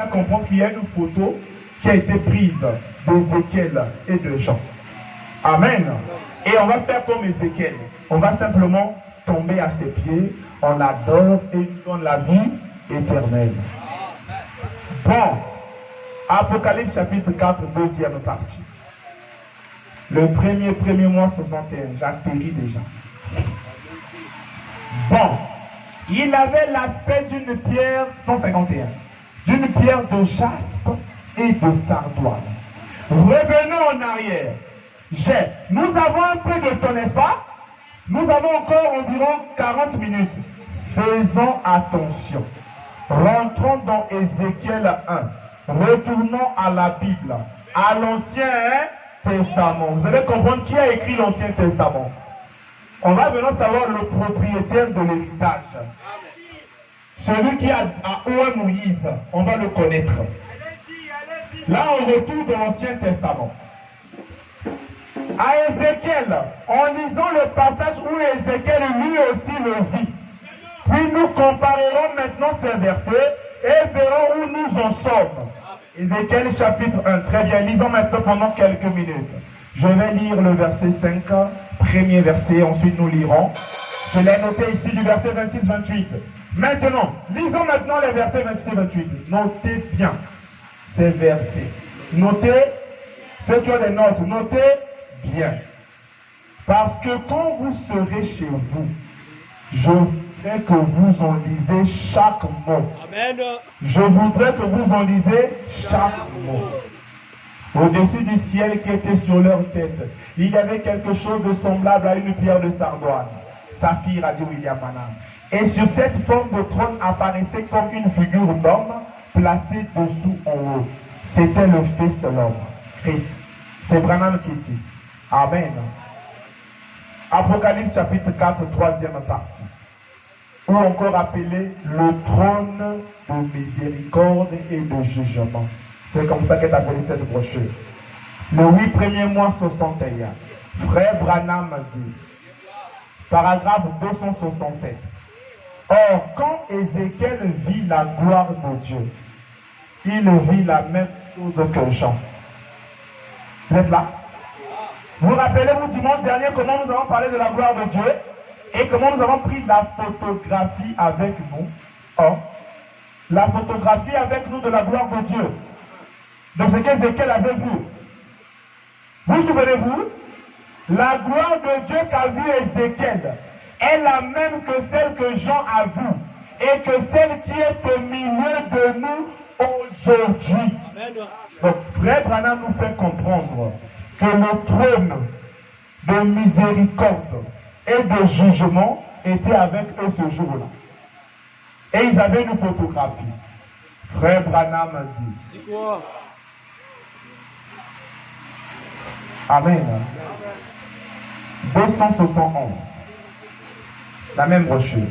faire comprendre qu'il y a une photo qui a été prise d'Ézéchiel et de Jean. Amen. Et on va faire comme Ézéchiel. On va simplement tomber à ses pieds, on l'adore et il nous donne la vie éternelle. Bon, Apocalypse chapitre 4, deuxième partie. Le premier mois 61, j'atterris déjà. Bon, il avait l'aspect d'une pierre 151, d'une pierre de jaspe et de sardoine. Revenons en arrière. Nous avons un peu de temps, n'est-ce pas? Nous avons encore environ 40 minutes. Faisons attention. Rentrons dans Ézéchiel 1. Retournons à la Bible, à l'Ancien Testament. Vous allez comprendre qui a écrit l'Ancien Testament. On va maintenant savoir le propriétaire de l'héritage. Celui qui a Oua Moïse, on va le connaître. Là, on retourne dans l'Ancien Testament. À Ézéchiel, en lisant le passage où Ézéchiel lui aussi le vit. Puis nous comparerons maintenant ces versets et verrons où nous en sommes. Ézéchiel chapitre 1. Très bien, lisons maintenant pendant quelques minutes. Je vais lire le verset 5, premier verset, ensuite nous lirons. Je l'ai noté ici du verset 26-28. Maintenant, lisons maintenant les versets 26-28. Notez bien ces versets. Notez, ceux qui ont des notes, notez bien. Parce que quand vous serez chez vous, je voudrais que vous en lisez chaque mot. Amen. Je voudrais que vous en lisez chaque mot. Au-dessus du ciel qui était sur leur tête, il y avait quelque chose de semblable à une pierre de sardoine. Saphir, a dit William Branham. Et sur cette forme de trône apparaissait comme une figure d'homme placée dessous en haut. C'était le Fils de l'homme, Christ. C'est Branham qui dit. Amen. Apocalypse chapitre 4, troisième partie. Ou encore appelé le trône de miséricorde et de jugement. C'est comme ça qu'est appelée cette brochure. Le 8 premiers mois 61. Frère Branham dit. Paragraphe 267. Or, quand Ézéchiel vit la gloire de Dieu, il vit la même chose que Jean. Vous êtes là? Vous rappelez-vous dimanche dernier comment nous avons parlé de la gloire de Dieu et comment nous avons pris la photographie avec nous. Or, la photographie avec nous de la gloire de Dieu. De ce qu'Ézéchiel avait vu. Vous souvenez-vous? La gloire de Dieu qu'a vu Ézéchiel est la même que celle que Jean a vue et que celle qui est au milieu de nous aujourd'hui. Donc, Frère Branham nous fait comprendre que le trône de miséricorde et de jugement était avec eux ce jour-là. Et ils avaient une photographie. Frère Branham dit. C'est quoi? Amen. 271. La même brochure.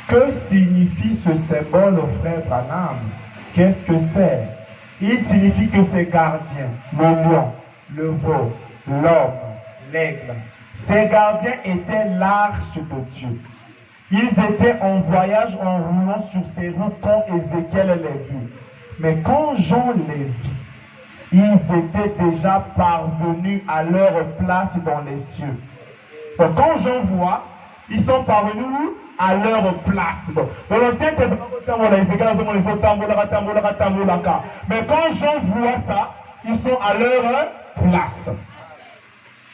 Que signifie ce symbole, frère Branham? Qu'est-ce que c'est? Il signifie que ces gardiens, le lion, le veau, l'homme, l'aigle, ces gardiens étaient l'arche de Dieu. Ils étaient en voyage en roulant sur ces roues quand Ézéchiel les vit. Mais quand Jean les vit, ils étaient déjà parvenus à leur place dans les cieux. Donc quand Jean voit, ils sont parvenus à leur place. Donc l'ancien mais quand Jean voit ça, ils sont à leur place.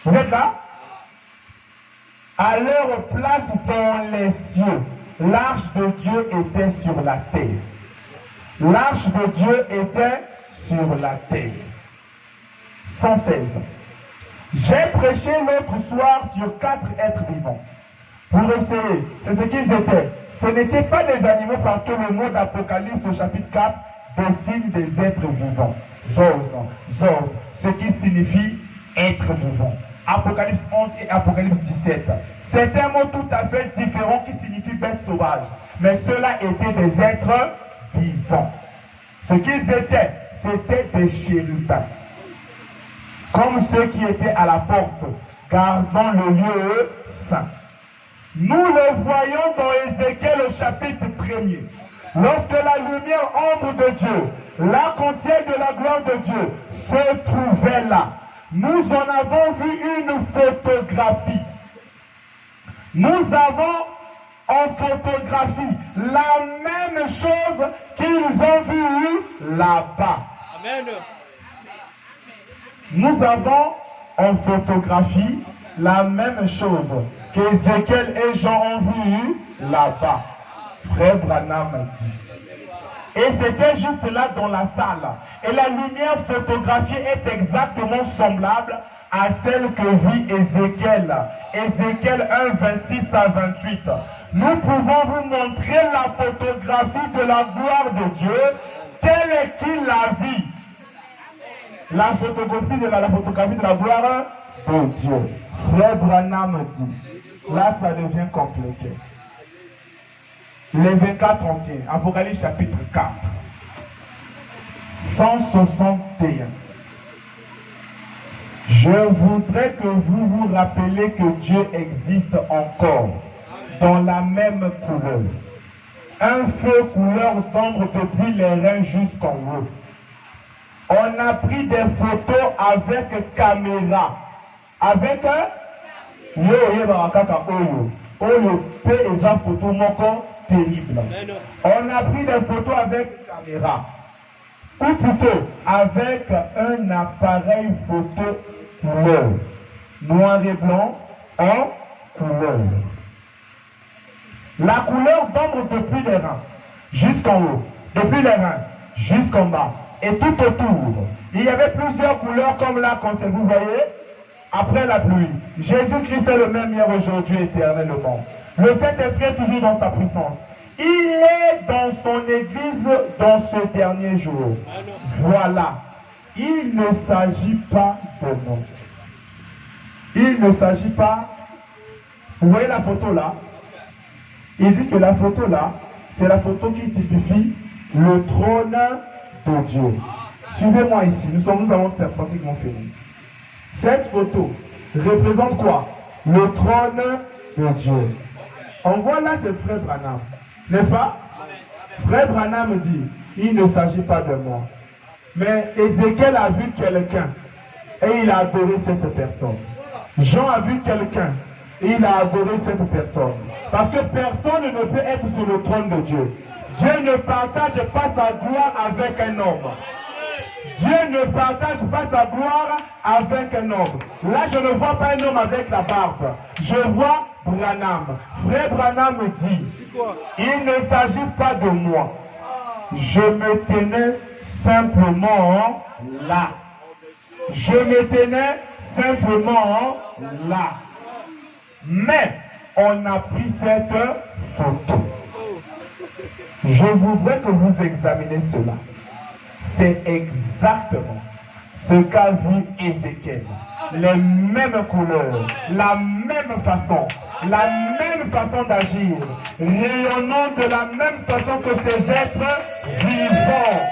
Vous êtes là? À leur place dans les cieux. L'arche de Dieu était sur la terre. L'arche de Dieu était sur la terre. 116. J'ai prêché l'autre soir sur 4 êtres vivants. Pour essayer, c'est ce qu'ils étaient. Ce n'étaient pas des animaux parce que le mot d'Apocalypse au chapitre 4 dessine des êtres vivants. Zone, ce qui signifie être vivant. Apocalypse 11 et Apocalypse 17. C'est un mot tout à fait différent qui signifie bête sauvage. Mais ceux-là étaient des êtres vivants. Ce qu'ils étaient, c'était des chérubins. Comme ceux qui étaient à la porte, gardant le lieu saint. Nous le voyons dans Ézéchiel au chapitre 1er. Lorsque la lumière ombre de Dieu l'arc-en-ciel de la gloire de Dieu se trouvait là. Nous en avons vu une photographie. Nous avons en photographie la même chose qu'ils ont vue là-bas. Amen. Nous avons en photographie la même chose qu'Ézéchiel et Jean ont vu là-bas. Frère Branham dit. Et c'était juste là dans la salle. Et la lumière photographiée est exactement semblable à celle que vit Ézéchiel. Ézéchiel 1, 26 à 28. Nous pouvons vous montrer la photographie de la gloire de Dieu telle qu'il la vit. La photographie de la gloire de Dieu. Frère Branham dit, là ça devient compliqué. Les 24 anciens, Apocalypse chapitre 4, 161. Je voudrais que vous vous rappeliez que Dieu existe encore dans la même couleur. Un feu couleur d'ombre depuis les reins jusqu'en haut. On a pris des photos avec caméra. Avec un photo moko terrible. On a pris des photos avec caméra. Ou plutôt avec un appareil photo couleur. Noir et blanc en couleur. La couleur d'ombre depuis les reins jusqu'en haut. Depuis les reins jusqu'en bas. Et tout autour, il y avait plusieurs couleurs comme l'arc-en-ciel. Vous voyez, après la pluie, Jésus-Christ est le même hier, aujourd'hui, éternellement. Le Saint-Esprit est toujours dans sa puissance. Il est dans son église dans ce dernier jour. Voilà. Il ne s'agit pas de nous. Il ne s'agit pas... Vous voyez la photo là? Il dit que la photo là, c'est la photo qui typifie le trône de Dieu. Suivez-moi ici, nous avons pratiquement fini. Cette photo représente quoi? Le trône de Dieu. On voit là ce frère Branham, n'est-ce pas? Frère Branham dit, il ne s'agit pas de moi. Mais Ézéchiel a vu quelqu'un et il a adoré cette personne. Jean a vu quelqu'un et il a adoré cette personne. Parce que personne ne peut être sur le trône de Dieu. Dieu ne partage pas sa gloire avec un homme. Dieu ne partage pas sa gloire avec un homme. Là, je ne vois pas un homme avec la barbe. Je vois Branham. Frère Branham dit, il ne s'agit pas de moi. Je me tenais simplement là. Je me tenais simplement là. Mais on a pris cette photo. Je voudrais que vous examiniez cela. C'est exactement ce qu'a vu Ézéchiel. Les mêmes couleurs, la même façon d'agir, rayonnant de la même façon que ces êtres vivants.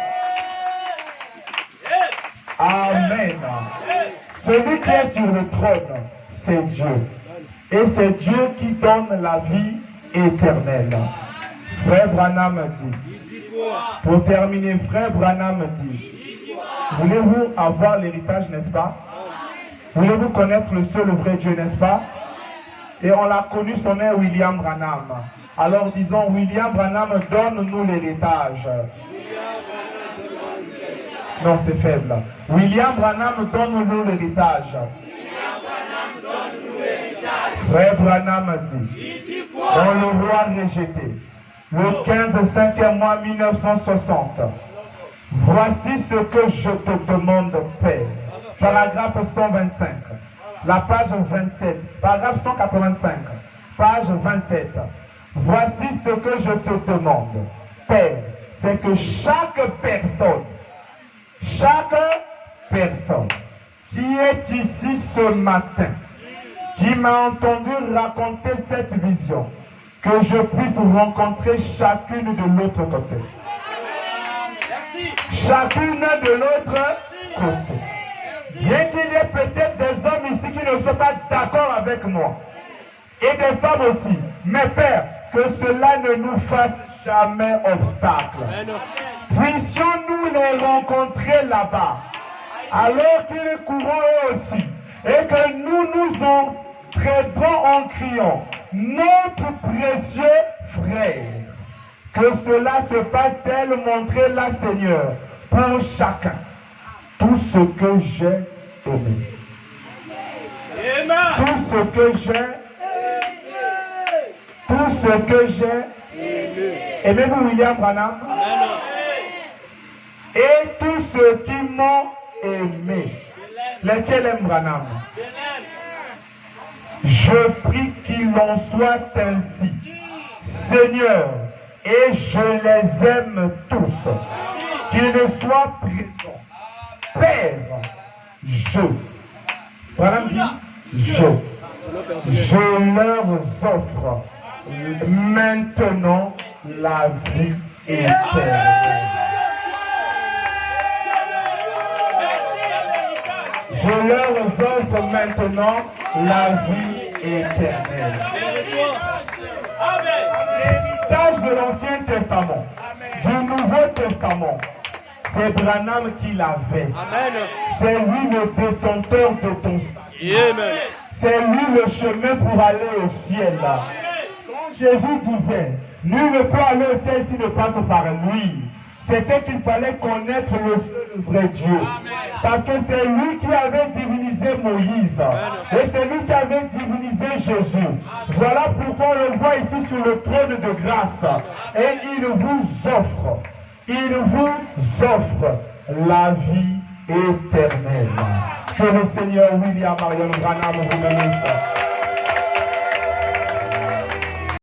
Amen. Celui qui est sur le trône, c'est Dieu. Et c'est Dieu qui donne la vie éternelle. Frère Branham dit, pour terminer, Frère Branham dit, voulez-vous avoir l'héritage, n'est-ce pas? Voulez-vous connaître le seul vrai Dieu, n'est-ce pas? Et on l'a connu, son nom est William Branham. Alors disons, William Branham, donne-nous l'héritage. Non, c'est faible. William Branham, donne-nous l'héritage. Frère Branham dit, dans le roi rejeté, le 15 5e mois 1960, voici ce que je te demande, Père. Paragraphe 125, la page 27, paragraphe 185, page 27. Voici ce que je te demande, Père, c'est que chaque personne qui est ici ce matin, qui m'a entendu raconter cette vision, que je puisse rencontrer chacune de l'autre côté. Chacune de l'autre côté. Bien qu'il y ait peut-être des hommes ici qui ne sont pas d'accord avec moi, et des femmes aussi, mais Père, que cela ne nous fasse jamais obstacle. Puissions-nous nous les rencontrer là-bas, alors qu'ils courront eux aussi, et que nous nous entraînerons en criant, notre précieux frère, que cela se passe tel montrer la Seigneur pour chacun tout ce que j'ai aimé. Tout ce que j'ai aimez-vous William Branham? Et tous ceux qui m'ont aimé, lesquels aiment Branham? Je prie qu'il en soit ainsi, Seigneur, et je les aime tous, qu'ils soient présents. Père, Branham dit, je leur offre maintenant la vie éternelle. Je leur offre maintenant la vie éternelle. L'héritage de l'Ancien Testament, du Nouveau Testament, c'est Branham qui l'avait. C'est lui le détenteur de ton salut. C'est lui le chemin pour aller au ciel. Quand Jésus disait, nul ne peut aller au ciel s'il ne passe par lui, c'était qu'il fallait connaître le seul vrai Dieu. Parce que c'est lui qui avait divinisé Moïse. Et c'est lui qui avait divinisé Jésus. Voilà pourquoi on le voit ici sur le trône de grâce. Et il vous offre la vie éternelle. Que le Seigneur William Marion Branham vous bénisse.